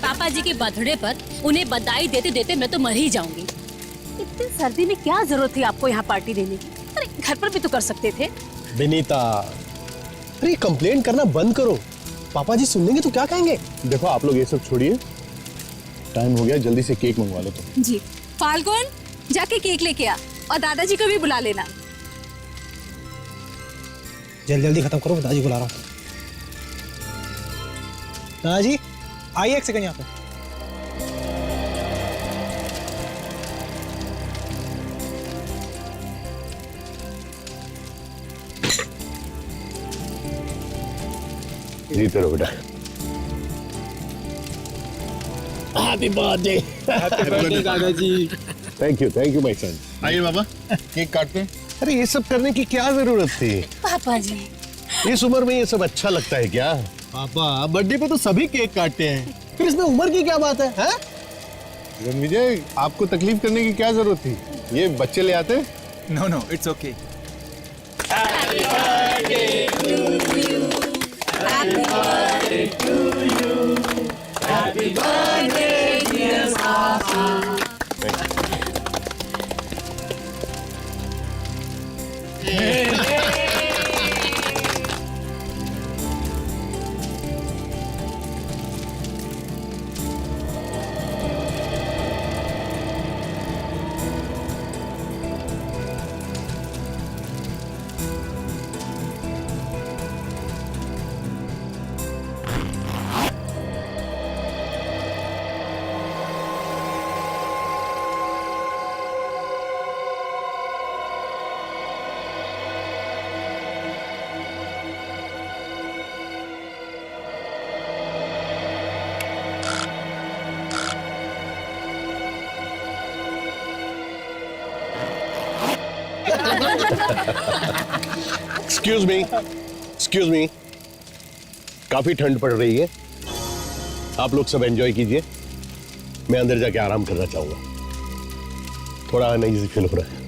पापा जी के बर्थडे पर उन्हें बधाई देते देते मैं तो मर ही जाऊंगी। इतनी सर्दी में क्या जरूरत थी आपको यहाँ पार्टी देने की? अरे घर पर भी तो कर सकते थे। विनीता, अरे कंप्लेंट करना बंद करो, पापा जी सुन लेंगे तो क्या कहेंगे। देखो आप लोग ये सब छोड़िए, टाइम हो गया, जल्दी से केक मंगवा लो तुम। जी फाल्गुन, जाके केक लेके आ और दादाजी को भी बुला लेना। जल्दी जल्दी खत्म करो, दादाजी बुला रहा हूँ। दादाजी आइए एक सेकंड यहाँ पे। जीते रहो बेटा। Happy birthday. हैप्पी बर्थडे दादाजी। Thank you my son. आइए बाबा, केक काटते हैं। अरे ये सब करने की क्या जरूरत थी? पापा जी इस उम्र में ये सब अच्छा लगता है क्या? पापा बर्थडे पे तो सभी केक काटते हैं, फिर इसमें उम्र की क्या बात है? रणविजय, आपको तकलीफ करने की क्या जरूरत थी? ये बच्चे ले आते। No it's okay. Excuse me, काफी ठंड पड़ रही है, आप लोग सब एंजॉय कीजिए, मैं अंदर जाके आराम करना चाहूंगा, थोड़ा अनईजी फील हो रहा है।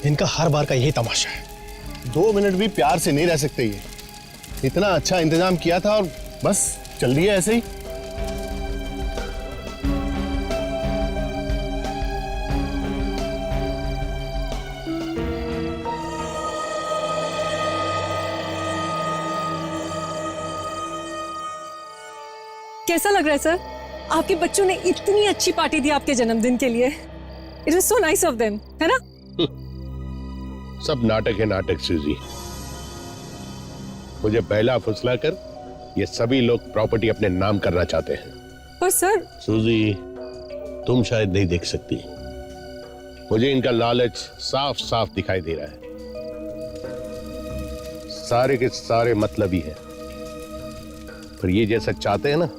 इनका हर बार का यही तमाशा है। 2 मिनट भी प्यार से नहीं रह सकते ये। इतना अच्छा इंतजाम किया था और बस चल दिया ऐसे ही। कैसा लग रहा है सर? आपके बच्चों ने इतनी अच्छी पार्टी दी आपके जन्मदिन के लिए। It was so nice of them, है ना? सब नाटक है नाटक सूजी। मुझे पहला फुसला कर ये सभी लोग प्रॉपर्टी अपने नाम करना चाहते हैं। पर सर सूजी, तुम शायद नहीं देख सकती, मुझे इनका लालच साफ साफ दिखाई दे रहा है। सारे के सारे मतलबी हैं, पर ये जैसा चाहते हैं ना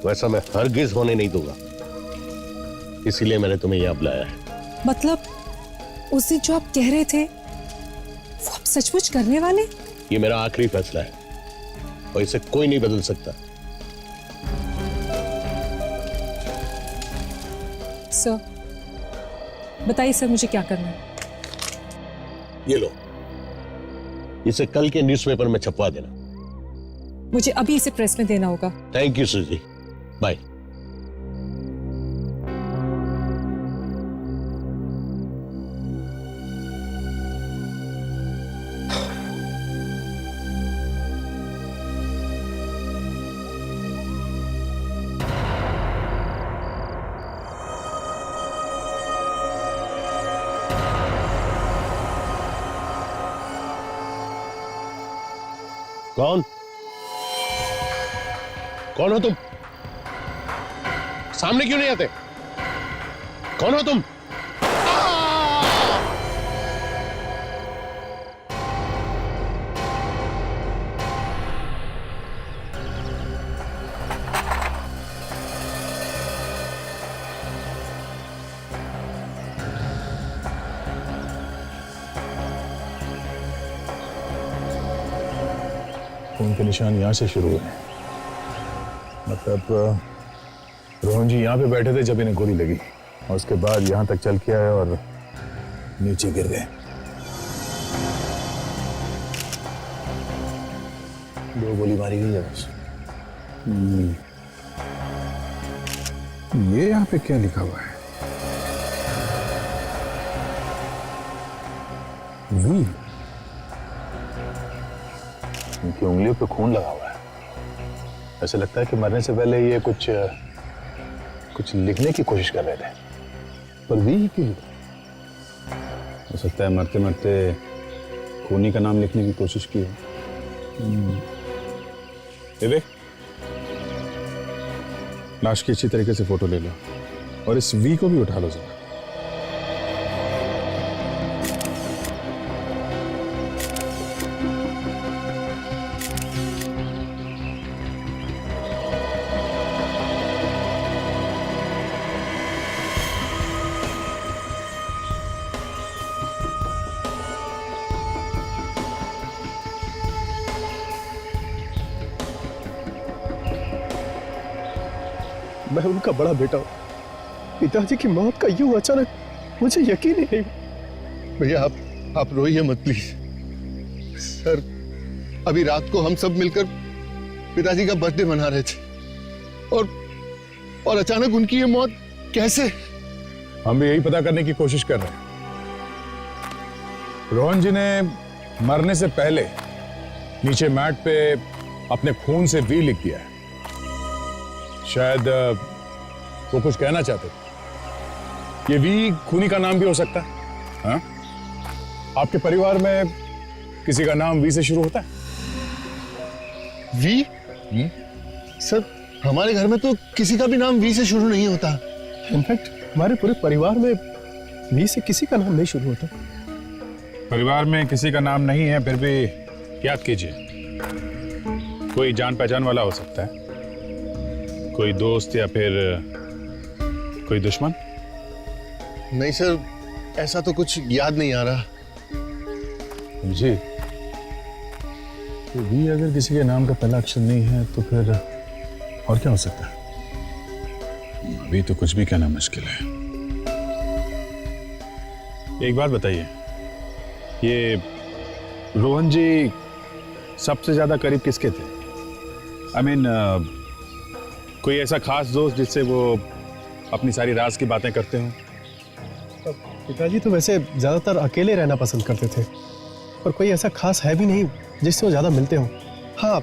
वैसा मैं हरगिज होने नहीं दूंगा, इसीलिए मैंने तुम्हें यहां बुलाया है। मतलब उस दिन जो आप कह रहे थे वो आप सचमुच करने वाले? ये मेरा आखिरी फैसला है और इसे कोई नहीं बदल सकता। सर बताइए सर, मुझे क्या करना है? ये लो, इसे कल के न्यूज़पेपर में छपवा देना। मुझे अभी इसे प्रेस में देना होगा। थैंक यू सूजी, बाय। कौन कौन हो तुम? सामने क्यों नहीं आते? कौन हो तुम? खून के निशान यहाँ से शुरू हुए। मतलब रोहन जी यहाँ पे बैठे थे जब इन्हें गोली लगी, और उसके बाद यहाँ तक चल के आए और नीचे गिर गए। 2 गोली मारी गई है बस। ये यहाँ पे क्या लिखा हुआ है? वी। इनकी उंगलियों पे खून लगा हुआ है। ऐसा लगता है कि मरने से पहले ये कुछ लिखने की कोशिश कर रहे थे। पर वी क्यों? हो सकता है मरते मरते खूनी का नाम लिखने की कोशिश की हो। विवेक, लाश की अच्छी तरीके से फोटो ले लो और इस वी को भी उठा लो जरा। मैं उनका बड़ा बेटा हूं। पिताजी की मौत का यूं अचानक मुझे यकीन ही नहीं। भैया आप रोइए मत प्लीज। सर अभी रात को हम सब मिलकर पिताजी का बर्थडे मना रहे थे और अचानक उनकी ये मौत कैसे? हम भी यही पता करने की कोशिश कर रहे हैं। रोहन जी ने मरने से पहले नीचे मैट पे अपने खून से वी लिख दिया है। शायद वो कुछ कहना चाहते थे। ये वी खूनी का नाम भी हो सकता है। हाँ? आपके परिवार में किसी का नाम वी से शुरू होता है? वी? सर हमारे घर में तो किसी का भी नाम वी से शुरू नहीं होता। इनफैक्ट हमारे पूरे परिवार में वी से किसी का नाम नहीं शुरू होता। परिवार में किसी का नाम नहीं है, फिर भी याद कीजिए, कोई जान पहचान वाला हो सकता है, कोई दोस्त या फिर कोई दुश्मन। नहीं सर, ऐसा तो कुछ याद नहीं आ रहा। जी, तो वी अगर किसी के नाम का पहला अक्षर नहीं है तो फिर और क्या हो सकता है? अभी तो कुछ भी कहना मुश्किल है। एक बात बताइए, ये रोहन जी सबसे ज्यादा करीब किसके थे? आई मीन कोई ऐसा खास दोस्त जिससे वो अपनी सारी राज की बातें करते हों? पिताजी तो वैसे ज्यादातर अकेले रहना पसंद करते थे, पर कोई ऐसा खास है भी नहीं जिससे वो ज्यादा मिलते हों। हाँ,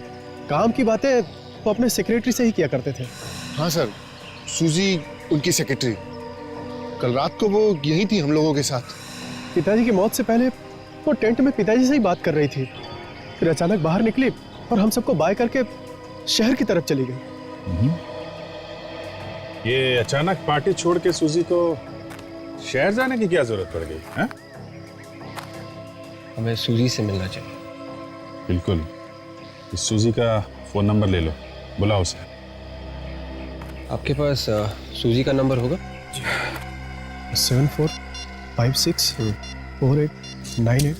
काम की बातें वो अपने सेक्रेटरी से ही किया करते थे। हाँ सर, सूजी उनकी सेक्रेटरी। कल रात को वो यही थी हम लोगों के साथ। पिताजी की मौत से पहले वो टेंट में पिताजी से ही बात कर रही थी, फिर अचानक बाहर निकली और हम सबको बाय करके शहर की तरफ चली गई। ये अचानक पार्टी छोड़ के सूजी को शहर जाने की क्या जरूरत पड़ गई? हाँ? हमें सूजी से मिलना चाहिए। बिल्कुल, इस सूजी का फोन नंबर ले लो, बुलाओ उसे। आपके पास सूजी का नंबर होगा? 74564898।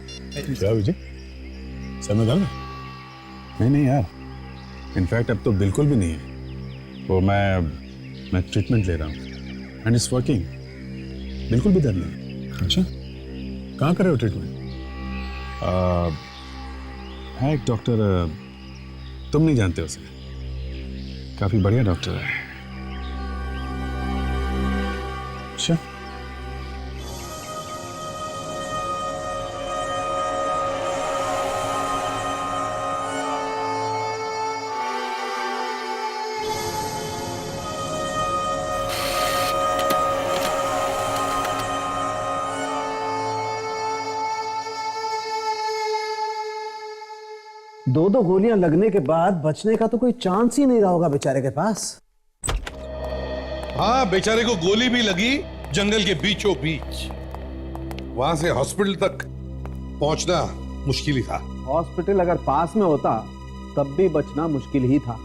क्या विजय, सर में दर्द है? नहीं यार, इनफैक्ट अब तो बिल्कुल भी नहीं है। वो मैं ट्रीटमेंट ले रहा हूँ एंड इट्स वर्किंग। बिल्कुल भी दर्द नहीं। अच्छा, कहाँ कर रहे हो ट्रीटमेंट? है एक डॉक्टर, तुम नहीं जानते उसे, काफी बढ़िया डॉक्टर है। अच्छा, दो गोलियां लगने के बाद बचने का तो कोई चांस ही नहीं रहा होगा बेचारे के पास। हाँ, बेचारे को गोली भी लगी जंगल के बीचों बीच। वहां से हॉस्पिटल तक पहुंचना मुश्किल ही था। हॉस्पिटल अगर पास में होता तब भी बचना मुश्किल ही था।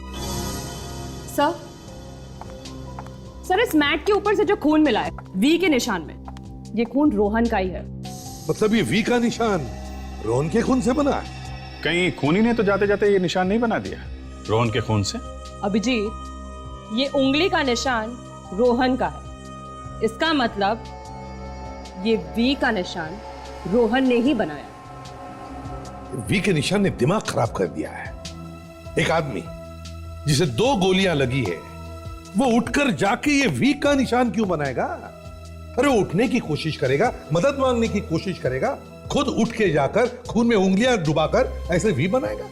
सर इस मैट के ऊपर से जो खून मिला है वी के निशान में, ये खून रोहन का ही है। मतलब ये वी का निशान रोहन के खून से बना है? कहीं खूनी ने तो जाते जाते ये निशान नहीं बना दिया रोहन के खून से? अभिजीत, ये उंगली का निशान रोहन का है। इसका मतलब ये वी का निशान रोहन ने ही बनाया। वी के निशान ने दिमाग खराब कर दिया है। एक आदमी जिसे 2 गोलियां लगी है, वो उठकर जाके ये वी का निशान क्यों बनाएगा? अरे उठने की कोशिश करेगा, मदद मांगने की कोशिश करेगा, खुद उठ के जाकर खून में उंगलियां डुबाकर ऐसे वी बनाएगा।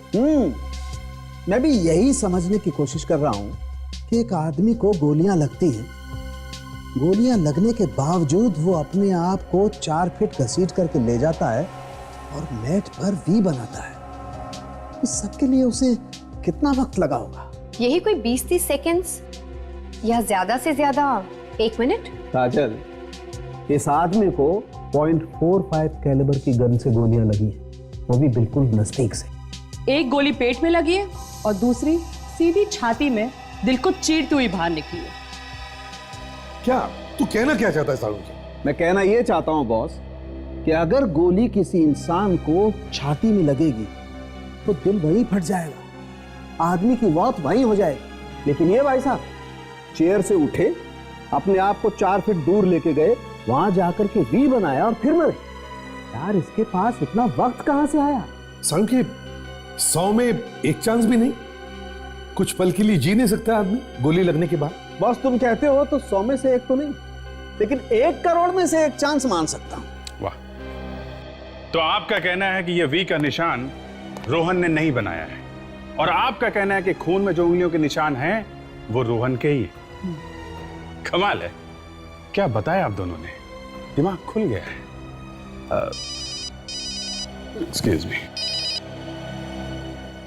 मैं भी यही समझने की कोशिश कर रहा हूं कि एक आदमी को गोलियां लगती हैं, गोलियां लगने के बावजूद वो अपने आप को 4 फीट घसीट करके ले जाता है और मैट पर वी बनाता है। इस सबके लिए उसे कितना वक्त लगा होगा? यही कोई 20-30 सेकेंड्स या ज्यादा से ज्यादा 1 मिनट। काजल, इस आदमी को .45 कैलिबर की गन से गोलियां लगी हैं, वो भी बिल्कुल नजदीक से। एक गोली पेट में लगी है और दूसरी सीधी छाती में दिल को चीरती हुई बाहर निकली है। क्या तू कहना क्या चाहता है सारुण? मैं कहना ये चाहता हूं बॉस कि अगर गोली किसी इंसान को छाती में लगेगी तो दिल वहीं फट जाएगा, आदमी की मौत वहीं हो जाएगी। लेकिन ये भाई साहब चेयर से उठे, अपने आप को 4 फीट दूर लेके गए, वहां जाकर के वी बनाया और फिर मरे। यार इसके पास इतना वक्त कहां से आया? सारुण के 100 में 1 चांस भी नहीं? कुछ पल के लिए जी नहीं सकता आदमी गोली लगने के बाद? बॉस तुम कहते हो तो 100 में से 1 तो नहीं, लेकिन 1 करोड़ में से 1 चांस मान सकता हूं। वाह, तो आपका कहना है कि यह वी का निशान रोहन ने नहीं बनाया है, और आपका कहना है कि खून में जो उंगलियों के निशान हैं वो रोहन के ही। कमाल है, क्या बताया आप दोनों ने, दिमाग खुल गया है। Excuse me.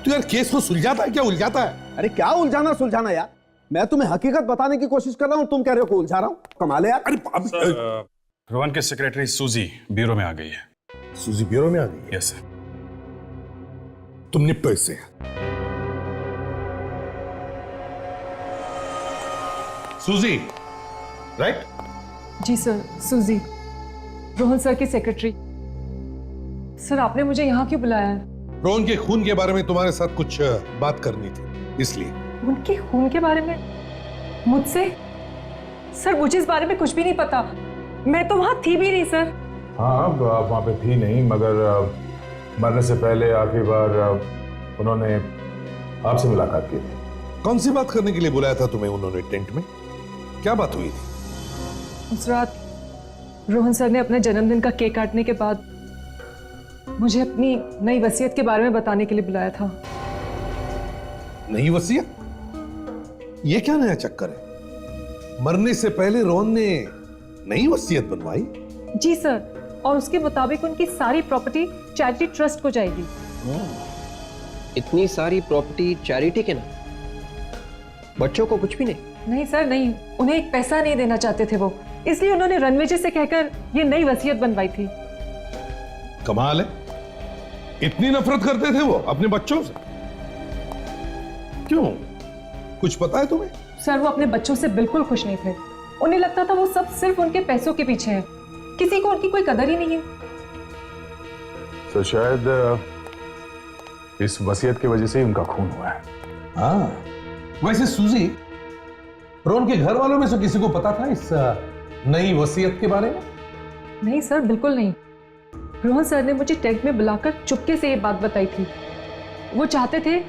तू यार केस को सुलझाता है क्या उलझाता है? अरे क्या उलझाना सुलझाना यार, मैं तुम्हें हकीकत बताने की कोशिश कर रहा हूं, तुम कह रहे हो कि उलझा रहा हूं। कमाल है यार। अरे रोहन के सेक्रेटरी सूजी ब्यूरो में आ गई है। सूजी ब्यूरो में आ गई? Yes sir. तुम निपटो इससे। सूजी, राइट? जी सर, सूजी, रोहन सर की सेक्रेटरी। सर आपने मुझे यहाँ क्यों बुलाया है? रोहन के खून के बारे में तुम्हारे साथ कुछ बात करनी थी, इसलिए। उनके खून के बारे में मुझसे? सर मुझे इस बारे में कुछ भी नहीं पता, मैं तो वहां थी भी नहीं सर। हाँ, आप वहां पे थी नहीं, मगर मरने से पहले आखिरी बार उन्होंने आपसे मुलाकात की थी। कौन सी बात करने के लिए बुलाया था तुम्हें उन्होंने टेंट में? क्या बात हुई थी? उस रात रोहन सर ने अपने जन्मदिन का केक काटने के बाद मुझे अपनी नई वसीयत के बारे में बताने के लिए बुलाया था। नई वसीयत? ये क्या नया चक्कर है? मरने से पहले रोहन ने नई वसीयत बनवाई? जी सर, और उसके मुताबिक उनकी सारी प्रॉपर्टी चैरिटी ट्रस्ट को जाएगी। इतनी सारी प्रॉपर्टी चैरिटी के ना, बच्चों को कुछ भी नहीं? नहीं सर नहीं, उन्हें एक पैसा नहीं देना चाहते थे वो, इसलिए उन्होंने रणविजय से कहकर ये नई वसीयत बनवाई थी। कमाल है, इतनी नफरत करते थे वो अपने बच्चों से? क्यों, कुछ पता है तुम्हें? सर वो अपने बच्चों से बिल्कुल खुश नहीं थे, उन्हें लगता था वो सब सिर्फ उनके पैसों के पीछे हैं, किसी को उनकी कोई कदर ही नहीं है। तो शायद इस वसीयत की वजह से ही उनका खून हुआ है। हाँ, वैसे सूजी, रोहन के घर वालों में से किसी को पता था इस नई वसीयत के बारे में? नहीं सर, बिल्कुल नहीं। रोहन सर ने मुझे टेंट में बुलाकर चुपके से ये बात बताई थी। वो चाहते थे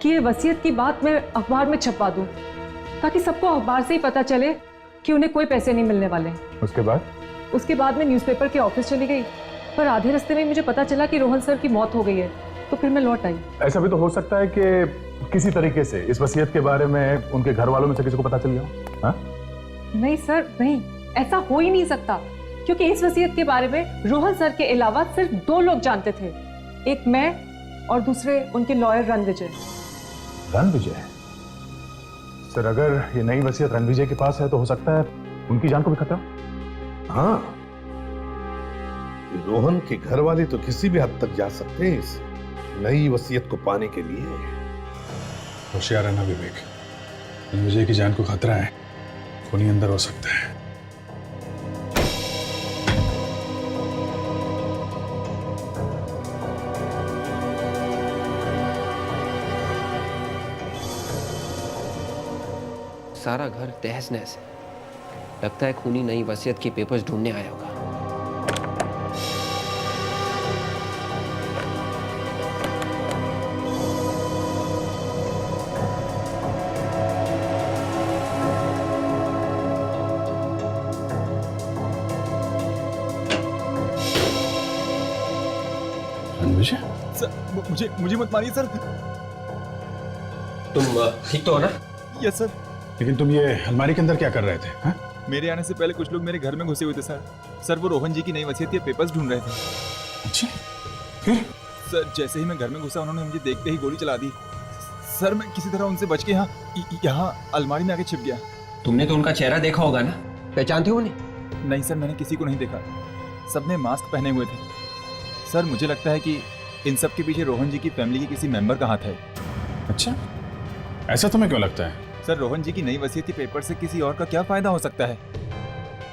कि ये वसीयत की बात मैं अखबार में छपवा दूं, ताकि सबको अखबार से ही पता चले कि उन्हें कोई पैसे नहीं मिलने वाले। उसके बाद मैं न्यूज़पेपर के ऑफिस चली गई, पर आधे रास्ते में मुझे पता चला कि रोहन सर की मौत हो गई है, तो फिर मैं लौट आई। ऐसा भी तो हो सकता है कि किसी तरीके से इस वसीयत के बारे में उनके घर वालों में से किसी को पता चल गया हो। हाँ? नहीं सर नहीं, ऐसा हो ही नहीं सकता, क्योंकि इस वसीयत के बारे में रोहन सर के अलावा सिर्फ 2 लोग जानते थे, एक मैं और दूसरे उनके लॉयर रणविजय। रणविजय? सर अगर ये नई वसीयत रणविजय के पास है तो हो सकता है उनकी जान को भी खतरा। हाँ, रोहन के घर वाले तो किसी भी हद तक जा सकते हैं इस नई वसीयत को पाने के लिए। होशियार रहना विवेक, रणविजय की जान को खतरा है, खूनी अंदर हो सकता है। सारा घर तहस नहस है। लगता है खूनी नई वसीयत के पेपर्स ढूंढने आया होगा। सर मुझे मत मारिए सर। तुम ठीक तो हो ना? Yes sir. लेकिन तुम ये अलमारी के अंदर क्या कर रहे थे? हाँ? मेरे आने से पहले कुछ लोग मेरे घर में घुसे हुए थे सर। सर वो रोहन जी की नई वसीयत के पेपर्स ढूंढ रहे थे। अच्छा, फिर? सर जैसे ही मैं घर में घुसा उन्होंने मुझे देखते ही गोली चला दी। सर मैं किसी तरह उनसे बच के यहाँ अलमारी में आके छिप गया। तुमने तो उनका चेहरा देखा होगा ना? पहचानते हो उन्हें? नहीं सर, मैंने किसी को नहीं देखा। सबने मास्क पहने हुए थे। सर मुझे लगता है कि इन सब के पीछे रोहन जी की फैमिली के किसी मेंबर का हाथ है। अच्छा, ऐसा तुम्हें क्यों लगता है? सर रोहन जी की नई वसीयत के पेपर से किसी और का क्या फायदा हो सकता है?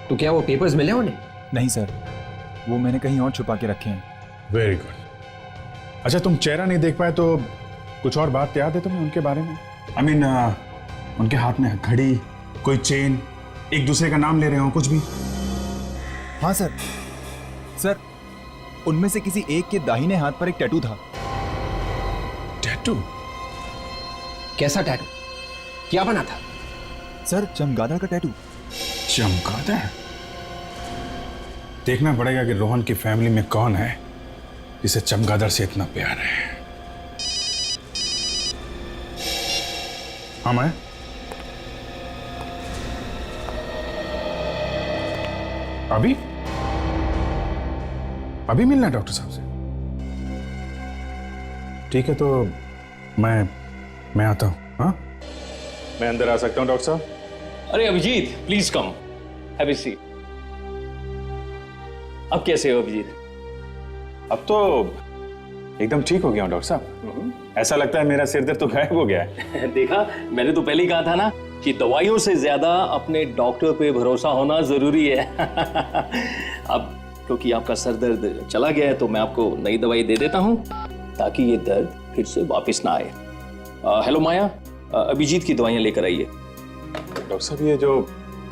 तो क्या वो पेपर्स मिले उन्हें? नहीं सर, वो मैंने कहीं और छुपा के रखे हैं। Very good. अच्छा, तुम चेहरा नहीं देख पाए तो कुछ और बात याद है तुम्हें उनके बारे में? आई मीन उनके हाथ में घड़ी, कोई चेन, एक दूसरे का नाम ले रहे हो, कुछ भी? हाँ सर। सर उनमें से किसी एक के दाहिने हाथ पर एक टैटू था। टैटू? कैसा टैटू? क्या बना था? सर चमगादड़ का टैटू। चमगादड़? देखना पड़ेगा कि रोहन की फैमिली में कौन है जिसे चमगादड़ से इतना प्यार है। हाँ, मैं अभी मिलना है डॉक्टर साहब से? ठीक है, तो मैं आता हूं। हाँ, मैं अंदर आ सकता हूं डॉक्टर साहब? अरे Abhijit, please come, have a seat. अब कैसे हो अभिजीत? अब तो एकदम ठीक हो गया हूं डॉक्टर साहब। ऐसा लगता है मेरा सिर दर्द तो गायब हो गया है। देखा, मैंने तो पहले ही कहा था ना कि दवाइयों से ज्यादा अपने डॉक्टर पे भरोसा होना जरूरी है। अब क्योंकि आपका सर दर्द चला गया है तो मैं आपको नई दवाई दे देता हूं ताकि ये दर्द फिर से वापस ना आए। हेलो माया, अभिजीत की दवाइयां लेकर आइए। डॉक्टर साहब, ये जो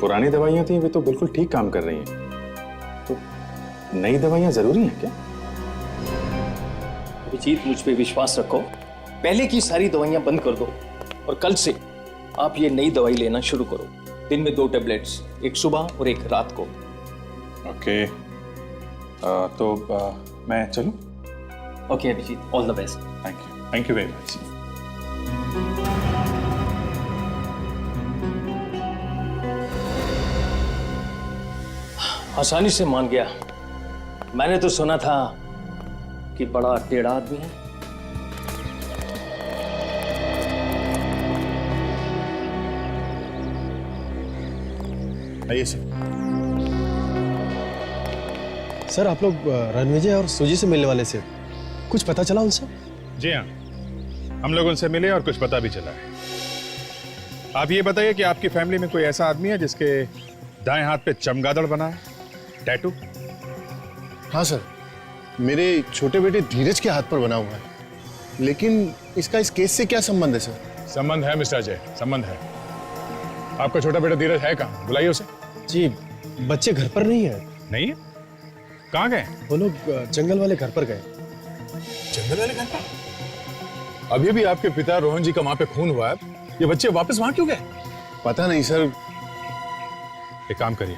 पुरानी दवाइयां थी वे तो बिल्कुल ठीक काम कर रही हैं, तो नई दवाइयां जरूरी हैं क्या? अभिजीत, मुझ पे विश्वास रखो, पहले की सारी दवाइयां बंद कर दो और कल से आप ये नई दवाई लेना शुरू करो। दिन में 2 टैबलेट्स, एक सुबह और एक रात को। ओके, तो मैं चलूं? Okay Abhijit, all the best. Thank you very much. आसानी से मान गया। मैंने तो सुना था कि बड़ा टेढ़ा आदमी है। आइए सर। सर, आप लोग रणविजय और सुजी से मिलने वाले से, कुछ पता चला उनसे? जी हाँ, हम लोग उनसे मिले और कुछ पता भी चला है। आप ये बताइए कि आपकी फैमिली में कोई ऐसा आदमी है जिसके दाएं हाथ पे चमगादड़ बना है, टैटू? हाँ सर, मेरे छोटे बेटे धीरज के हाथ पर बना हुआ है, लेकिन इसका इस केस से क्या संबंध है सर? संबंध है मिस्टर अजय, संबंध है। आपका छोटा बेटा धीरज है कहाँ? बुलाइए उसे। जी, बच्चे घर पर नहीं है। नहीं है? कहाँ गए? वो लोग जंगल वाले घर पर गए। जंगल वाले घर पर? अभी भी आपके पिता रोहन जी का वहां पे खून हुआ है, ये बच्चे वापस वहां क्यों गए? पता नहीं सर। एक काम करिए,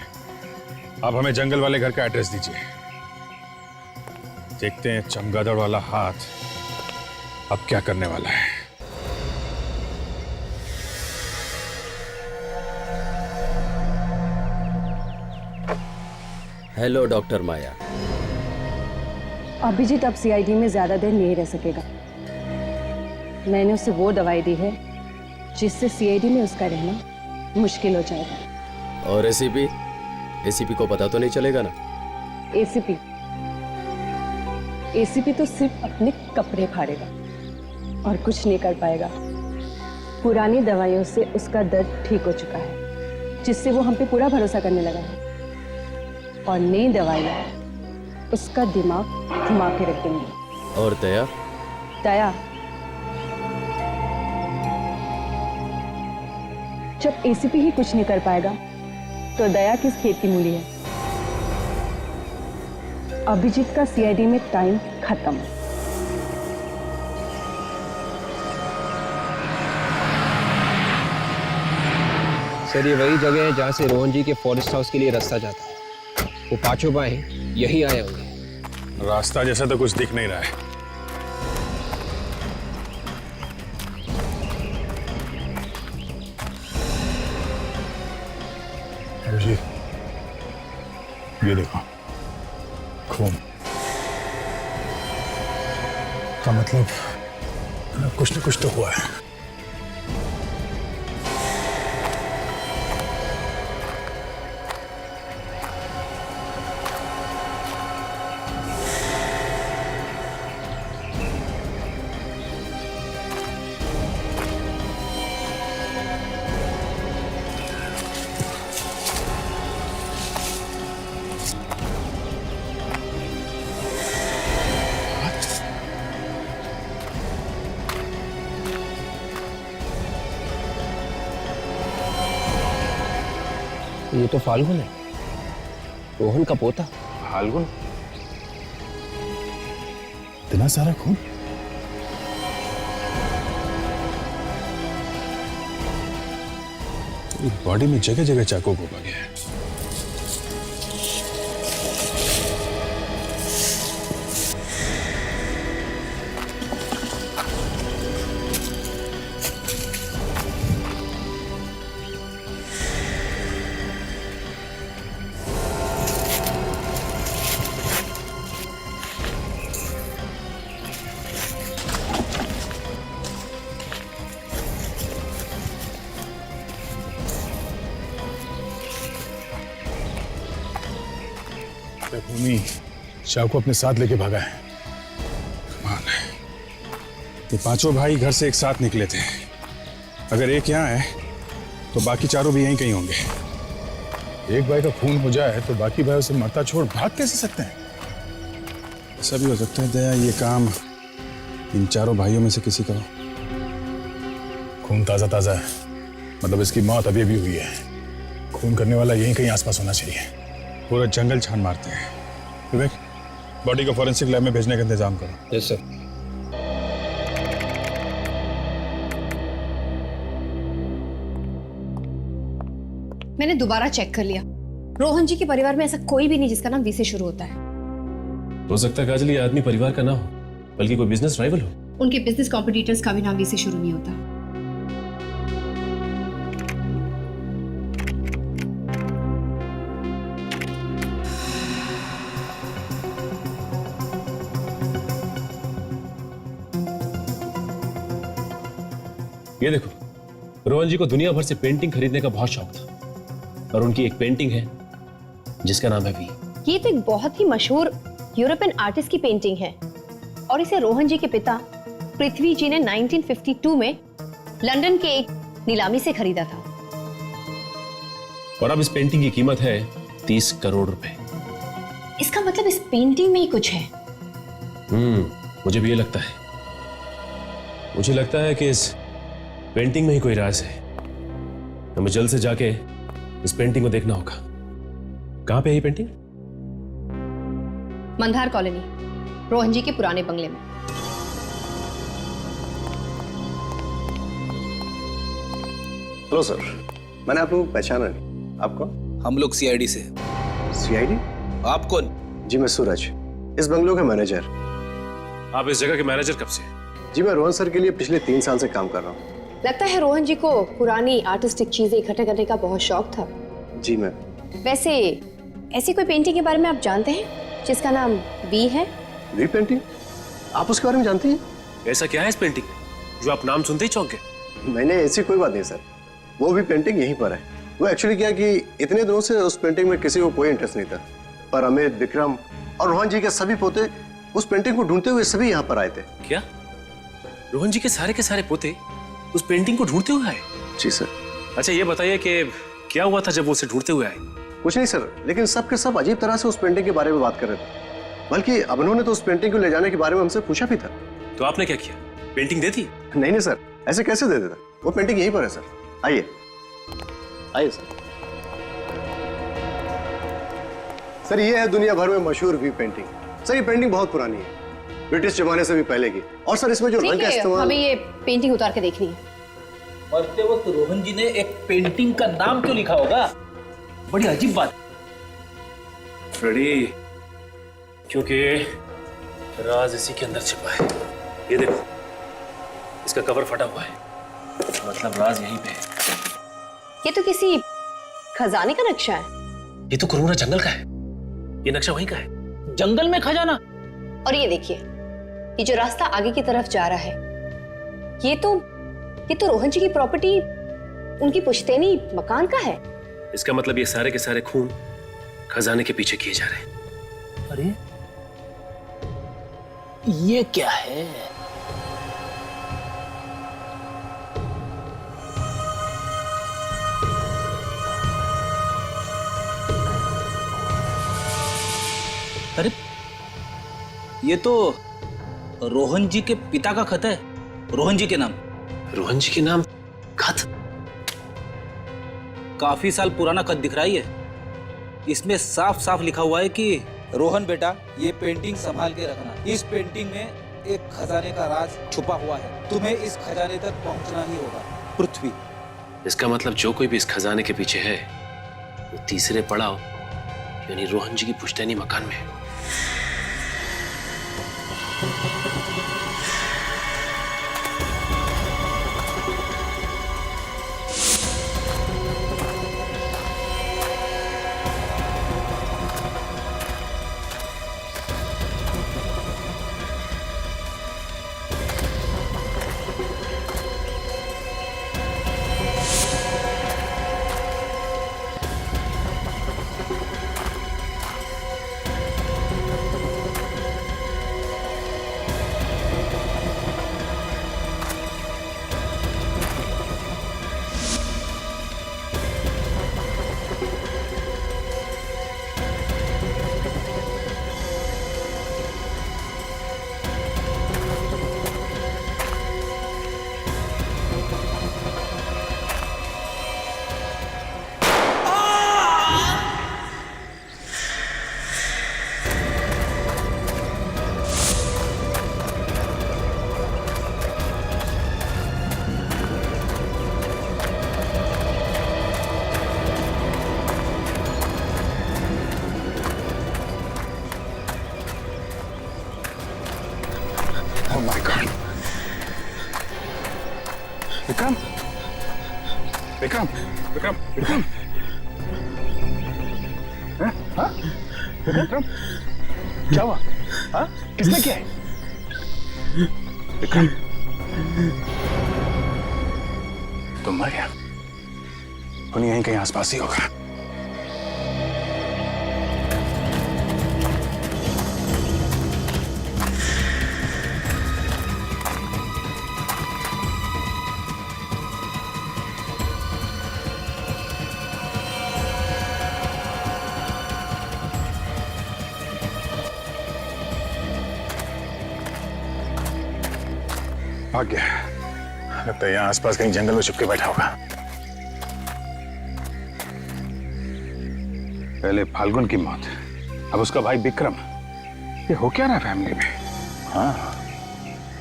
आप हमें जंगल वाले घर का एड्रेस दीजिए, देखते हैं चमगादड़ वाला हाथ अब क्या करने वाला है। हेलो डॉक्टर माया। अभिजीत अब सीआईडी में ज्यादा देर नहीं रह सकेगा। मैंने उसे वो दवाई दी है जिससे सीआईडी में उसका रहना मुश्किल हो जाएगा। और एसीपी? एसीपी को पता तो नहीं चलेगा ना? एसीपी तो सिर्फ अपने कपड़े फाड़ेगा और कुछ नहीं कर पाएगा। पुरानी दवाइयों से उसका दर्द ठीक हो चुका है, जिससे वो हम पे पूरा भरोसा करने लगा है, और नई दवाइयाँ उसका दिमाग घुमा के रख देंगी। और दया? दया जब एसीपी ही कुछ नहीं कर पाएगा तो दया किस खेत की मूली है। अभिजीत का सीआईडी में टाइम खत्म। सर ये वही जगह है जहाँ से रोहन जी के फॉरेस्ट हाउस के लिए रास्ता जाता है। वो पांचों भाई यही आए होंगे। रास्ता जैसा तो कुछ दिख नहीं रहा है। जी ये देखो खून का मतलब कुछ न कुछ तो हुआ है। ये तो फाल्गुन है, रोहन का पोता। फाल्गुन? इतना सारा खून? बॉडी में जगह जगह चाकू घुमा गया है। भूमि शाह को अपने साथ लेके भागा है। कमाल है। ये पांचों भाई घर से एक साथ निकले थे। अगर एक यहाँ है तो बाकी चारों भी यहीं कहीं होंगे। एक भाई का खून हो जाए तो बाकी भाई उसे मरता छोड़ भाग कैसे सकते हैं? ऐसा भी हो सकता है दया ये काम इन चारों भाइयों में से किसी का हो। खून ताजा ताजा है, मतलब इसकी मौत अभी अभी हुई है। खून करने वाला यहीं कहीं आसपास होना चाहिए। पूरा जंगल छान मारते हैं। विवेक, बॉडी को फॉरेंसिक लैब में भेजने का इंतजाम करो। Yes sir. मैंने दोबारा चेक कर लिया, रोहन जी के परिवार में ऐसा कोई भी नहीं जिसका नाम वी से शुरू होता है। हो सकता है काजल ये आदमी परिवार का ना हो, बल्कि कोई बिजनेस राइवल हो। उनके बिजनेस कॉम्पिटिटर्स का भी नाम वी से शुरू नहीं होता। ये देखो, रोहन जी को दुनिया भर से पेंटिंग खरीदने का बहुत शौक था और उनकी एक पेंटिंग है जिसका नाम है वी। ये तो एक बहुत ही मशहूर यूरोपियन आर्टिस्ट की पेंटिंग है और इसे रोहन जी के पिता पृथ्वी जी ने 1952 में लंदन के एक नीलामी से खरीदा था। और अब इस पेंटिंग की कीमत है 30 करोड़ रुपए। इसका मतलब इस पेंटिंग में ही कुछ है। मुझे भी ये लगता है। मुझे लगता है कि इस पेंटिंग में ही कोई राज है। हमें जल्द से जाके इस पेंटिंग को देखना होगा। कहां पे है ये पेंटिंग? मंधार कॉलोनी, रोहन जी के पुराने बंगले में। हेलो सर, मैंने आप लोग पहचाना नहीं। आपको? हम लोग सीआईडी से। सीआईडी? आप कौन? जी मैं सूरज, इस बंगलों का मैनेजर। आप इस जगह के मैनेजर कब से? जी मैं रोहन सर के लिए पिछले 3 साल से काम कर रहा हूँ। लगता है रोहन जी को पुरानी आर्टिस्टिक चीजें इकट्ठा करने का बहुत शौक था। जी मैं। वैसे ऐसी कोई पेंटिंग के बारे में आप जानते हैं जिसका नाम वी है? V painting? आप उसके बारे में जानते हैं? ऐसा क्या है इस पेंटिंग जो आप नाम सुनते ही चौंक गए? नहीं, ऐसी कोई बात नहीं सर। वो भी पेंटिंग यहीं पर है। वो एक्चुअली क्या कि इतने दिनों से उस पेंटिंग में किसी को कोई इंटरेस्ट नहीं था, पर अमित, विक्रम और रोहन जी के सभी पोते उस पेंटिंग को ढूंढते हुए सभी यहाँ पर आए थे। क्या रोहन जी के सारे पोते उस पेंटिंग को ढूंढते हुए आए? जी सर। अच्छा ये बताइए कि क्या हुआ था जब वो उसे ढूंढते हुए आए? कुछ नहीं सर, लेकिन सब के सब अजीब तरह से उस पेंटिंग के बारे में बात कर रहे थे। बल्कि अब उन्होंने तो उस पेंटिंग को ले जाने के बारे में हमसे पूछा भी था। तो आपने क्या किया? पेंटिंग दे दी? नहीं सर, ऐसे कैसे दे देता? वो पेंटिंग यहीं पर है सर। आइए। आइए सर। सर ये है दुनिया भर में मशहूर वी पेंटिंग। सर ये पेंटिंग बहुत पुरानी है, ब्रिटिश जमाने से भी पहले की। और सर इसमें जो रंग का इस्तेमाल, हमें ये पेंटिंग उतार के देखनी है। मरते वक्त रोहन जी ने एक पेंटिंग का नाम क्यों लिखा होगा? बड़ी अजीब बात। फ्रेडी, क्योंकि राज इसी के अंदर छिपा है। ये देखो, इसका कवर फटा हुआ है, मतलब राज यहीं पे है। ये तो किसी खजाने का नक्शा है। ये तो कोरोना जंगल का है, ये नक्शा वहीं का है। जंगल में खजाना? और ये देखिए, ये जो रास्ता आगे की तरफ जा रहा है, ये तो रोहन जी की प्रॉपर्टी, उनकी पुश्तैनी मकान का है। इसका मतलब ये सारे के सारे खून खजाने के पीछे किए जा रहे हैं। अरे ये क्या है? अरे ये तो रोहन जी के पिता का खत है, रोहन जी के नाम। रोहन जी के नाम खत? काफी साल पुराना खत दिख रहा है। इसमें साफ साफ लिखा हुआ है कि रोहन बेटा, ये पेंटिंग संभाल के रखना। इस पेंटिंग में एक खजाने का राज छुपा हुआ है, तुम्हें इस खजाने तक पहुंचना ही होगा। पृथ्वी। इसका मतलब जो कोई भी इस खजाने के पीछे है, वो तीसरे पड़ाव यानी रोहन जी की पुश्तैनी मकान में है। विक्रम, विक्रम, विक्रम, विक्रम, हाँ? विक्रम, क्या हुआ? हाँ? किसने किया है? विक्रम, तुम मर गया। उन्हें यहीं कहीं आसपास ही होगा। भाग गया। लगता है यहाँ आसपास कहीं जंगल में छुप के बैठा होगा। पहले फाल्गुन की मौत, अब उसका भाई विक्रम। ये हो क्या रहा है फैमिली में? हाँ,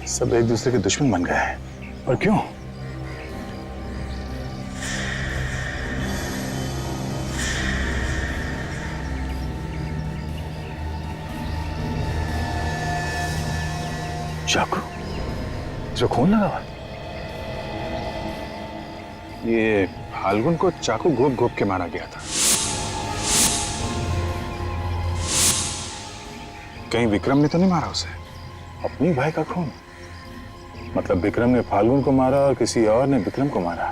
सब एक दूसरे के दुश्मन बन गए हैं। और क्यों? चाकू, जो खून लगा हुआ, ये फाल्गुन को चाकू घोप घोप के मारा गया था। कहीं विक्रम ने तो नहीं मारा उसे? अपनी भाई का खून, मतलब विक्रम ने फाल्गुन को मारा और किसी और ने विक्रम को मारा।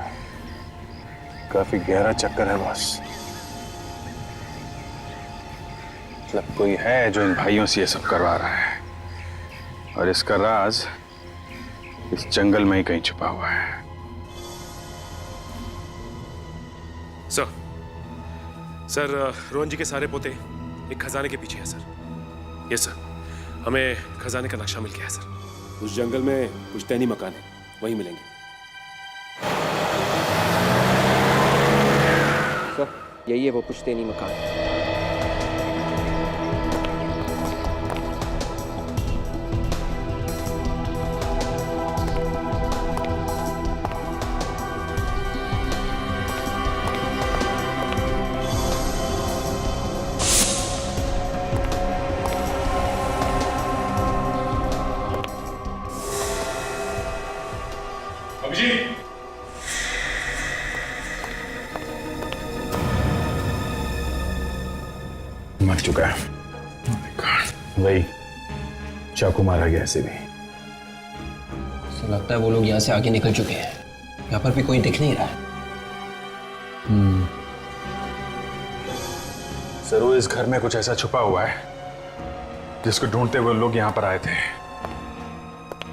काफी गहरा चक्कर है बॉस। मतलब कोई है जो इन भाइयों से ये सब करवा रहा है, और इसका राज इस जंगल में ही कहीं छुपा हुआ है। सर, रोहन जी के सारे पोते एक खजाने के पीछे है सर। यस सर, हमें खजाने का नक्शा मिल गया है सर। उस जंगल में पुश्तैनी मकान है, वहीं मिलेंगे। यही है वो पुश्तैनी मकान। मर चुका है। वही चाकू मारा गया ऐसे भी। तो लगता है वो लोग यहाँ से आगे निकल चुके हैं। यहाँ पर भी कोई दिख नहीं रहा है। सर वो इस घर में कुछ ऐसा छुपा हुआ है जिसको ढूंढते हुए लोग यहाँ पर आए थे।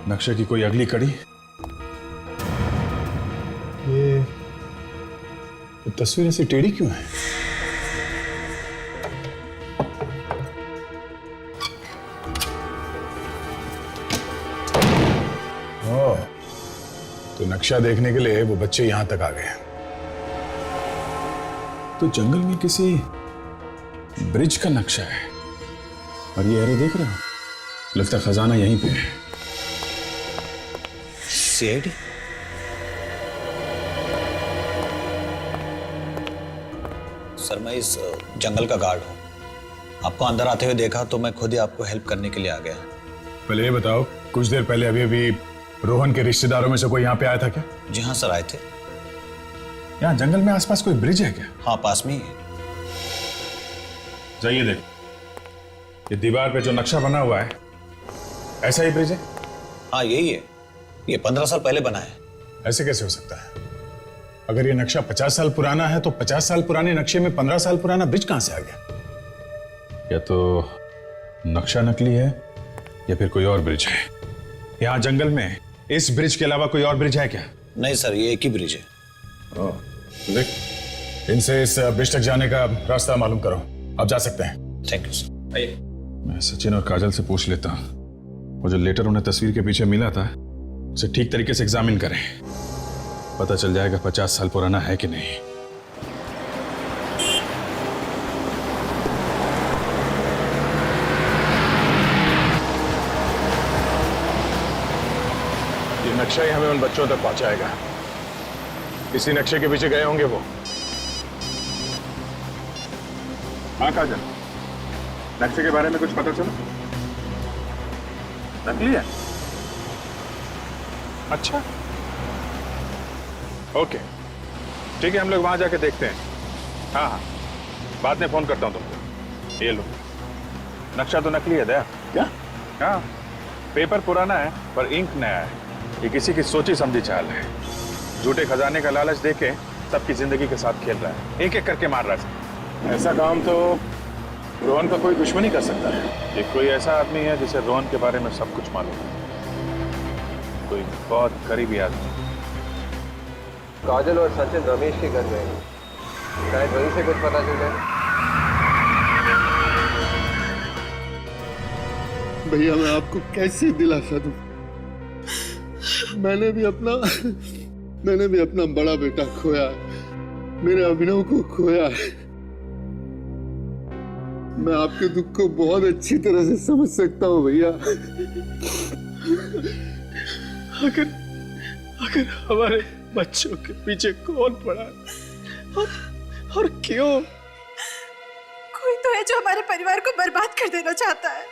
नक्शे की कोई अगली कड़ी। ये तस्वीर ऐसी टेढ़ी क्यों है? तो नक्शा देखने के लिए वो बच्चे यहां तक आ गए। तो जंगल में किसी ब्रिज का नक्शा है और ये एरो देख रहे हो? लगता है खजाना यहीं पे है। सीआईडी? सर मैं इस जंगल का गार्ड हूं। आपको अंदर आते हुए देखा तो मैं खुद ही आपको हेल्प करने के लिए आ गया। पहले ये बताओ, कुछ देर पहले अभी रोहन के रिश्तेदारों में से कोई यहाँ पे आया था क्या? जी हाँ सर, आए थे। यहाँ जंगल में आसपास कोई ब्रिज है क्या? हाँ पास में ही है। जाइए देखो, ये दीवार पे जो नक्शा बना हुआ है ऐसा ही ब्रिज है? हाँ यही है। ये 15 साल पहले बना है। ऐसे कैसे हो सकता है? अगर ये नक्शा 50 साल पुराना है तो 50 साल पुराने नक्शे में 15 साल पुराना ब्रिज कहां से आ गया? या तो नक्शा नकली है या फिर कोई और ब्रिज है। यहाँ जंगल में इस ब्रिज के अलावा कोई और ब्रिज है क्या? नहीं सर, ये एक ही ब्रिज है। देख, इनसे इस ब्रिज तक जाने का रास्ता मालूम करो। आप जा सकते हैं। Thank you sir. मैं सचिन और काजल से पूछ लेता हूँ, वो जो लेटर उन्हें तस्वीर के पीछे मिला था उसे ठीक तरीके से एग्जामिन करें। पता चल जाएगा 50 साल पुराना है कि नहीं। ये नक्शा ही हमें उन बच्चों तक पहुंचाएगा। इसी नक्शे के पीछे गए होंगे वो। हाँ काजल, नक्शे के बारे में कुछ पता चला? नकली है? अच्छा, ओके ठीक है, हम लोग वहां जाके देखते हैं। हाँ हाँ, बाद में फोन करता हूं तुमको। ये लो, नक्शा तो नकली है दया। क्या? हाँ, पेपर पुराना है पर इंक नया है। ये किसी की सोची समझी चाल है। झूठे खजाने का लालच देके सबकी जिंदगी के साथ खेल रहा है, एक एक करके मार रहा है। ऐसा काम तो रोहन का कोई दुश्मन ही कर सकता है। ये कोई ऐसा आदमी है जिसे रोहन के बारे में सब कुछ मालूम है, कोई बहुत करीबी आदमी। काजल और सचिन रमेश के घर में, शायद वहीं से कुछ पता चल जाए। भैया मैं आपको कैसे दिलासा दूं? मैंने भी अपना बड़ा बेटा खोया है, मेरे अभिनव को खोया है। मैं आपके दुख को बहुत अच्छी तरह से समझ सकता हूँ भैया। अगर हमारे बच्चों के पीछे कौन पड़ा और क्यों? कोई तो है जो हमारे परिवार को बर्बाद कर देना चाहता है।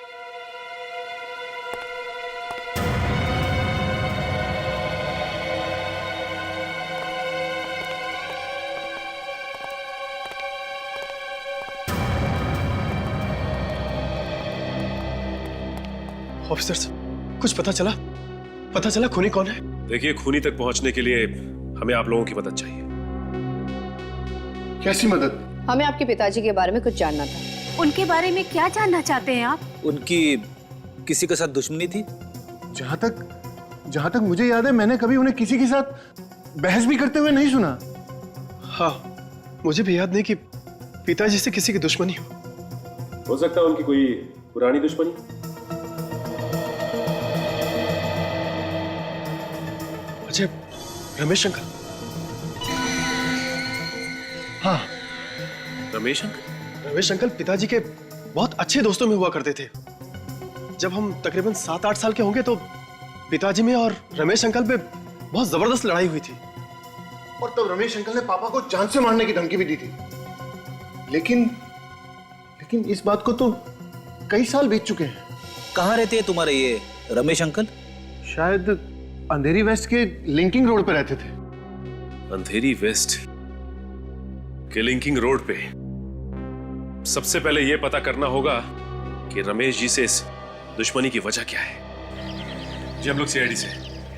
ऑफिसर्स, कुछ पता चला खूनी कौन है? देखिए, खूनी तक पहुंचने के लिए हमें आप लोगों की मदद चाहिए। कैसी मदद? हमें आपके पिताजी के बारे में कुछ जानना था। उनके बारे में क्या जानना चाहते हैं आप? उनकी किसी के साथ दुश्मनी थी। जहां तक मुझे याद है मैंने कभी उन्हें किसी के साथ बहस भी करते हुए नहीं सुना। हाँ, मुझे भी याद नहीं कि पिताजी से किसी की दुश्मनी हो सकता है उनकी कोई पुरानी दुश्मनी। रमेश अंकल? हाँ, रमेश अंकल? रमेश अंकल पिताजी के बहुत अच्छे दोस्तों में हुआ करते थे। जब हम तकरीबन 7-8 साल के होंगे तो पिताजी में और रमेश अंकल पे बहुत जबरदस्त लड़ाई हुई थी। और तब रमेश अंकल ने पापा को जान से मारने की धमकी भी दी थी। लेकिन इस बात को तो कई साल बीत चुके हैं। कहाँ रहते हैं तुम्हारे ये रमेश अंकल? शायद अंधेरी वेस्ट के लिंकिंग रोड पे रहते थे। अंधेरी वेस्ट के लिंकिंग रोड पे? सबसे पहले यह पता करना होगा कि रमेश जी से इस दुश्मनी की वजह क्या है। जी हम लोग सीआईडी से।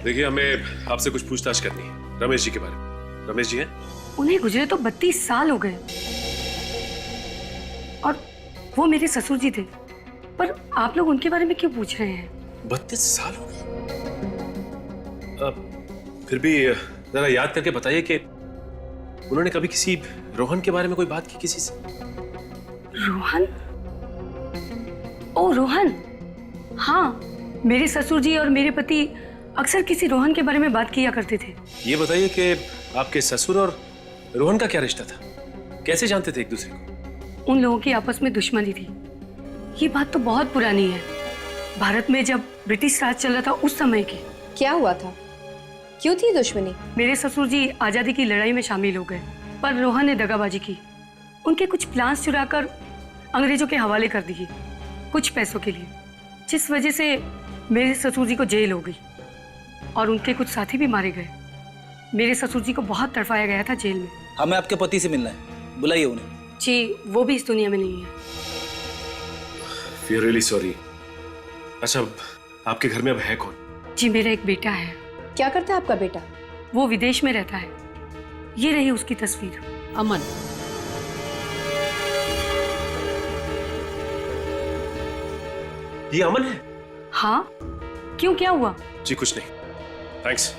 देखिए हमें आपसे कुछ पूछताछ करनी है रमेश जी के बारे में। रमेश जी हैं? उन्हें गुजरे तो 32 साल हो गए और वो मेरे ससुर जी थे, पर आप लोग उनके बारे में क्यों पूछ रहे हैं? 32 साल हो गए? फिर भी जरा याद करके बताइए कि उन्होंने कभी किसी रोहन के बारे में कोई बात की किसी से? रोहन? ओ रोहन, हाँ, मेरे ससुर जी और मेरे पति अक्सर किसी रोहन के बारे में बात किया करते थे। ये बताइए कि आपके ससुर और रोहन का क्या रिश्ता था? कैसे जानते थे एक दूसरे को? उन लोगों की आपस में दुश्मनी थी। ये बात तो बहुत पुरानी है, भारत में जब ब्रिटिश राज चल रहा था उस समय की। क्या हुआ था? क्यों थी दुश्मनी? मेरे ससुर जी आजादी की लड़ाई में शामिल हो गए, पर रोहन ने दगाबाजी की। उनके कुछ प्लान्स चुराकर अंग्रेजों के हवाले कर दिए कुछ पैसों के लिए, जिस वजह से मेरे ससुर जी को जेल हो गई और उनके कुछ साथी भी मारे गए। मेरे ससुर जी को बहुत तड़पाया गया था जेल में। हमें आपके पति से मिलना है, बुलाइए उन्हें। जी वो भी इस दुनिया में नहीं है। We are really sorry। अच्छा आपके घर में अब है कौन? जी मेरा एक बेटा है। क्या करता है आपका बेटा? वो विदेश में रहता है। ये रही उसकी तस्वीर। अमन। ये अमन है? हाँ, क्यों क्या हुआ? जी कुछ नहीं, थैंक्स।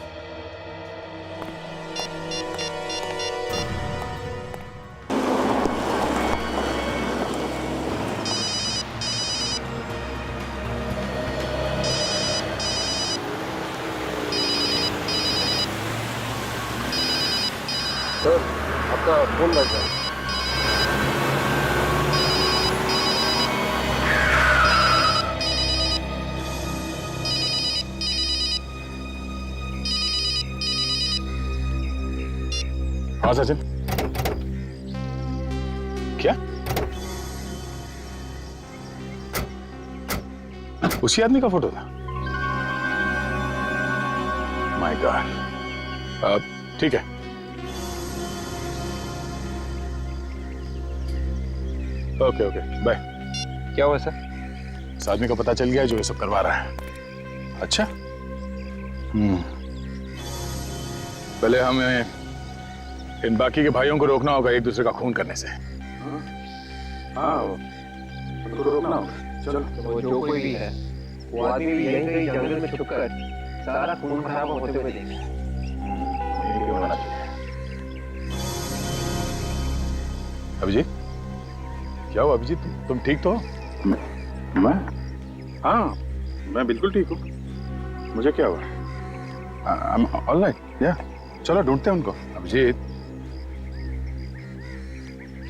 सर आपका फोन लग रहा है। हाँ सचिन, क्या उसी आदमी का फोटो था? My God. ठीक है, ओके ओके बाय। क्या हुआ सर? इस आदमी का पता चल गया है जो ये सब करवा रहा है। अच्छा, पहले हमें इन बाकी के भाइयों को रोकना होगा एक दूसरे का खून करने से। हाँ उनको रोकना होगा। चलो वो जो कोई भी है वो आदमी भी यहीं कहीं जंगल में छुपकर सारा खून खराब होते हुए देखे। यही क्यों होना चाहिए? अभिजीत, क्या हुआ अभिजीत? तुम ठीक तो हो? मैं? हाँ मैं बिल्कुल ठीक हूँ। मुझे क्या हुआ? ऑल राइट, या चलो ढूंढते हैं उनको। अभिजीत,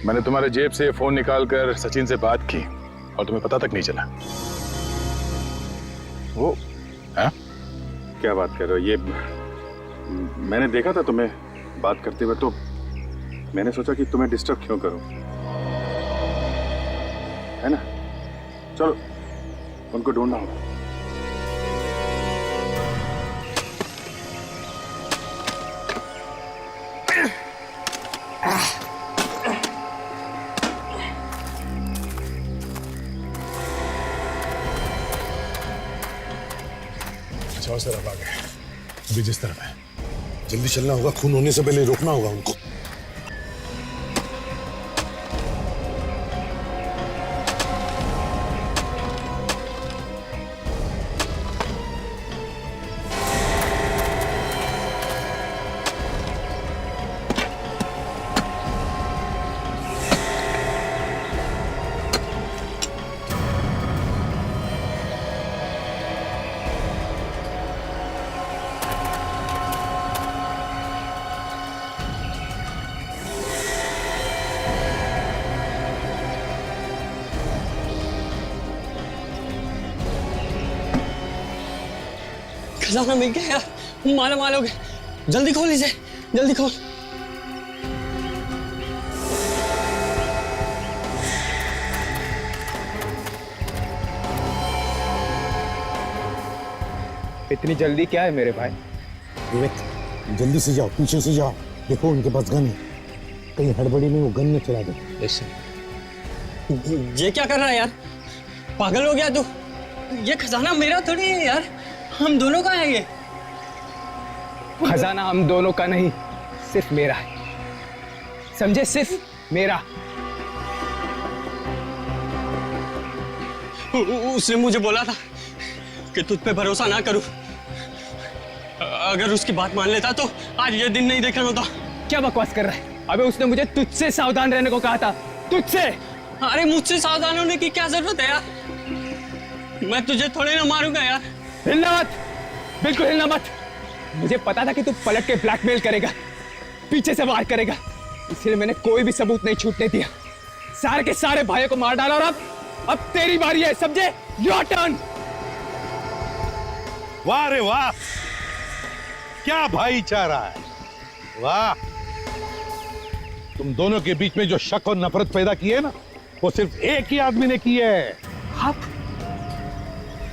मैंने तुम्हारे जेब से फोन निकालकर सचिन से बात की और तुम्हें पता तक नहीं चला। वो है? क्या बात कर रहे हो? ये मैंने देखा था तुम्हें बात करते हुए, तो मैंने सोचा कि तुम्हें डिस्टर्ब क्यों करूं, है ना? चलो उनको ढूंढना होगा। अच्छा सर अब आ गए। अभी जिस तरफ है जल्दी चलना होगा, खून होने से पहले रोकना होगा उनको। खजाना मिल गया यार, माला माल हो गए। जल्दी खोल इसे, जल्दी खोल। इतनी जल्दी क्या है मेरे भाई? विवेक, जल्दी से जाओ, पीछे से जाओ। देखो उनके पास गन है, कहीं हड़बड़ी में वो गन न चला दे। ये क्या कर रहा है यार? पागल हो गया तू? ये खजाना मेरा थोड़ी है यार, हम दोनों का है ये। खजाना हम दोनों का नहीं, सिर्फ मेरा है, समझे? सिर्फ मेरा। उसने मुझे बोला था कि तुझ पे भरोसा ना करूं। अगर उसकी बात मान लेता तो आज ये दिन नहीं देखना होता। क्या बकवास कर रहा है? अबे उसने मुझे तुझसे सावधान रहने को कहा था, तुझसे। अरे मुझसे सावधान होने की क्या जरूरत है यार? मैं तुझे थोड़े ना मारूंगा यार। हिलना मत, बिल्कुल हिलना मत। मुझे पता था कि तू पलट के ब्लैकमेल करेगा, पीछे से वार करेगा, इसलिए मैंने कोई भी सबूत नहीं छूटने दिया। सारे के सारे भाइयों को मार डाला और अब तेरी बारी है, समझे? Your turn. वाह रे वाह, क्या भाईचारा है, वाह। तुम दोनों के बीच में जो शक और नफरत पैदा की है ना, वो सिर्फ एक ही आदमी ने की है।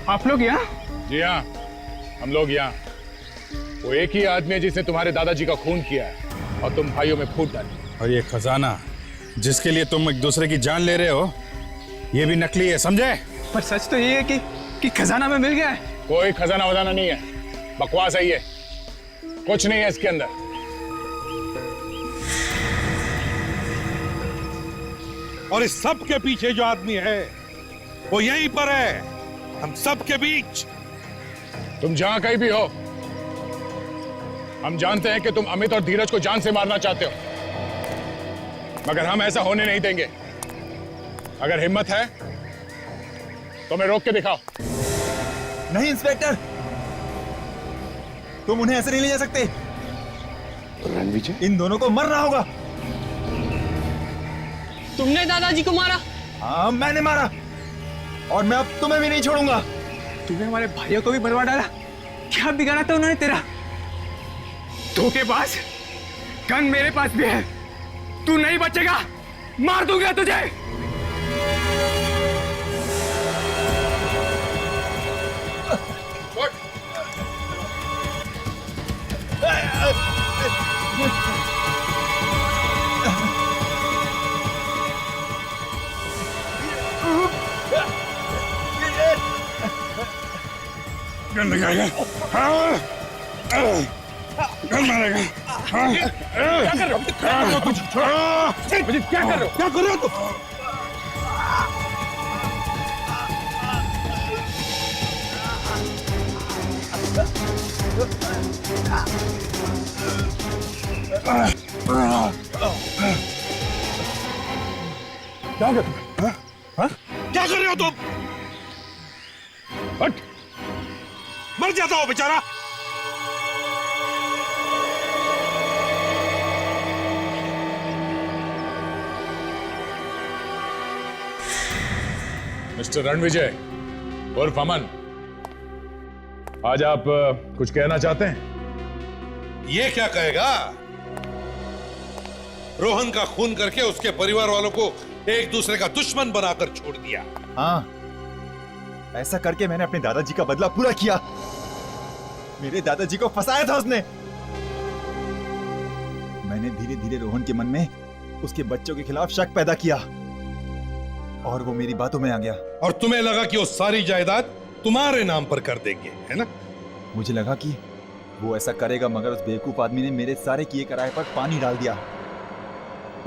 आप लोग यहाँ? जी हाँ, हम लोग यहाँ। वो एक ही आदमी है जिसने तुम्हारे दादाजी का खून किया है और तुम भाइयों में फूट डाली। और ये खजाना जिसके लिए तुम एक दूसरे की जान ले रहे हो, ये भी नकली है, समझे? पर सच तो ये है कि खजाना में मिल गया है। कोई खजाना वजाना नहीं है, बकवास है ये, कुछ नहीं है इसके अंदर। और इस सब के पीछे जो आदमी है वो यहीं पर है, हम सब के बीच। तुम जहां कहीं भी हो, हम जानते हैं कि तुम अमित और धीरज को जान से मारना चाहते हो, मगर हम ऐसा होने नहीं देंगे। अगर हिम्मत है तो हमें रोक के दिखाओ। नहीं इंस्पेक्टर, तुम उन्हें ऐसे नहीं ले जा सकते। रणविजय, इन दोनों को मरना होगा। तुमने दादाजी को मारा? हाँ, मैंने मारा, और मैं अब तुम्हें भी नहीं छोड़ूंगा। तूने हमारे भाइयों को भी मरवा डाला। क्या बिगाड़ा था उन्होंने तेरा? धोखेबाज, गन मेरे पास भी है, तू नहीं बचेगा, मार दूंगा तुझे। गन लगाएगा? हाँ, गन मारेगा? हाँ, क्या कर रहे हो? क्या कर रहे हो? क्या कर रहे हो तुम? क्या कर रहे हो तुम? हट, मर जाता हो बेचारा। मिस्टर रणविजय उर्फ अमन, आज आप कुछ कहना चाहते हैं? ये क्या कहेगा? रोहन का खून करके उसके परिवार वालों को एक दूसरे का दुश्मन बनाकर छोड़ दिया। हाँ, ऐसा करके मैंने अपने दादाजी का बदला पूरा किया। मेरे दादाजी को फंसाया था उसने। मैंने धीरे धीरे रोहन के मन में उसके बच्चों के खिलाफ शक पैदा किया और वो मेरी बातों में आ गया। और तुम्हें लगा कि वो सारी जायदाद तुम्हारे नाम पर कर देंगे, है ना? मुझे लगा कि वो ऐसा करेगा, मगर उस बेवकूफ आदमी ने मेरे सारे किए कराए पर पानी डाल दिया।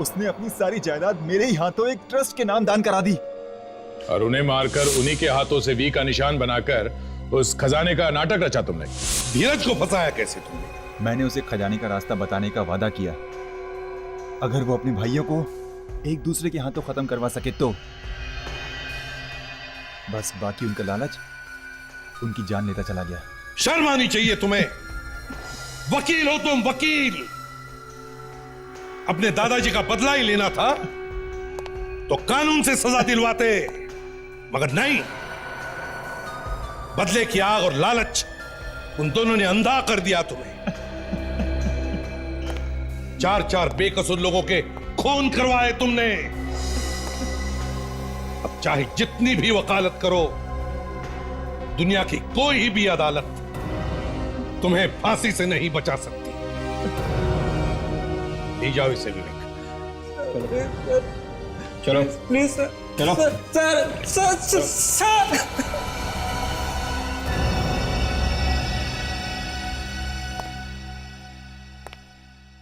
उसने अपनी सारी जायदाद मेरे ही हाथों एक ट्रस्ट के नाम दान करा दी और उन्हें मारकर उन्हीं के हाथों से वी का निशान बनाकर उस खजाने का नाटक रचा तुमने। धीरज को फंसाया कैसे तुमने? मैंने उसे खजाने का रास्ता बताने का वादा किया, अगर वो अपने भाइयों को एक दूसरे के हाथों खत्म करवा सके तो। बस बाकी उनका लालच उनकी जान लेता चला गया। शर्म आनी चाहिए तुम्हें। वकील हो तुम, वकील। अपने दादाजी का बदला ही लेना था तो कानून से सजा दिलवाते, मगर नहीं। बदले की आग और लालच उन दोनों ने अंधा कर दिया तुम्हें। 4-4 बेकसूर लोगों के खून करवाए तुमने। अब चाहे जितनी भी वकालत करो, दुनिया की कोई भी अदालत तुम्हें फांसी से नहीं बचा सकती। ले जाओ इसे विवेक। चलो प्लीज सर, चलो। सर।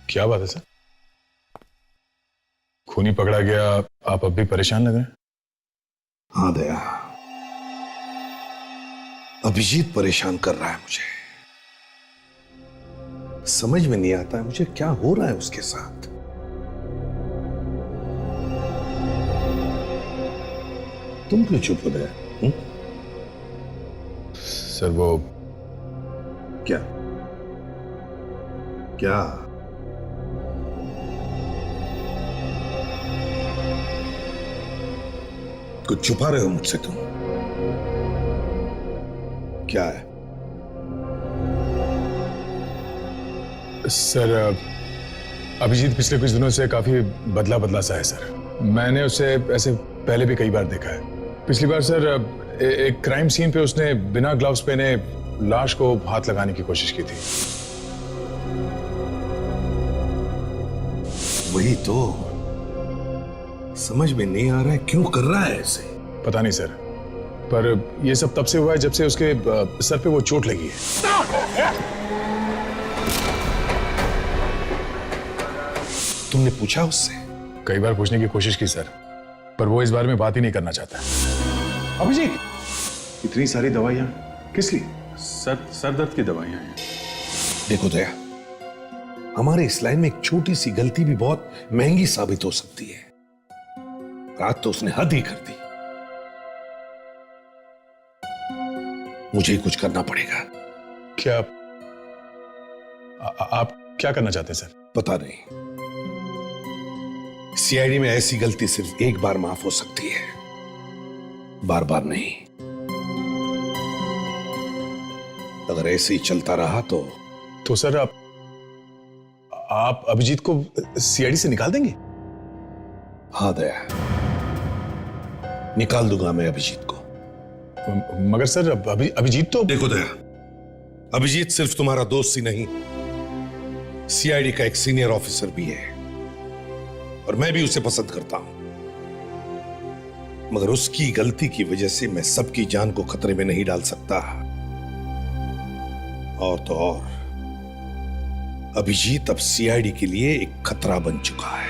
क्या बात है सर? खूनी पकड़ा गया, आप अब भी परेशान लग रहे हैं? हाँ दया, अभिजीत परेशान कर रहा है मुझे। समझ में नहीं आता है मुझे क्या हो रहा है उसके साथ। तुम क्यों चुप हो गए? सर वो क्या क्या? कुछ छुपा रहे हो मुझसे तुम? क्या है? सर अभिजीत पिछले कुछ दिनों से काफी बदला बदला सा है सर। मैंने उसे ऐसे पहले भी कई बार देखा है। पिछली बार सर एक क्राइम सीन पे उसने बिना ग्लव्स पहने लाश को हाथ लगाने की कोशिश की थी। वही तो समझ में नहीं आ रहा है क्यों कर रहा है ऐसे। पता नहीं सर, पर यह सब तब से हुआ है जब से उसके सर पे वो चोट लगी है। तुमने पूछा उससे? कई बार पूछने की कोशिश की सर, पर वो इस बारे में बात ही नहीं करना चाहता। अभिजीत, इतनी सारी दवाइयां किस लिए? सर दर्द की दवाइयां हैं। देखो दया, हमारे इस लाइन में एक छोटी सी गलती भी बहुत महंगी साबित हो सकती है। रात तो उसने हद ही कर दी। मुझे ही कुछ करना पड़ेगा। क्या आप क्या करना चाहते हैं सर? पता नहीं। सीआईडी में ऐसी गलती सिर्फ एक बार माफ हो सकती है, बार बार नहीं। अगर ऐसे ही चलता रहा तो सर आप अभिजीत को सीआईडी से निकाल देंगे? हाँ दया, निकाल दूंगा मैं अभिजीत को। मगर सर अभिजीत तो... देखो दया, अभिजीत सिर्फ तुम्हारा दोस्त ही नहीं, सीआईडी का एक सीनियर ऑफिसर भी है और मैं भी उसे पसंद करता हूं। मगर उसकी गलती की वजह से मैं सबकी जान को खतरे में नहीं डाल सकता। और तो और अभिजीत अब सीआईडी के लिए एक खतरा बन चुका है।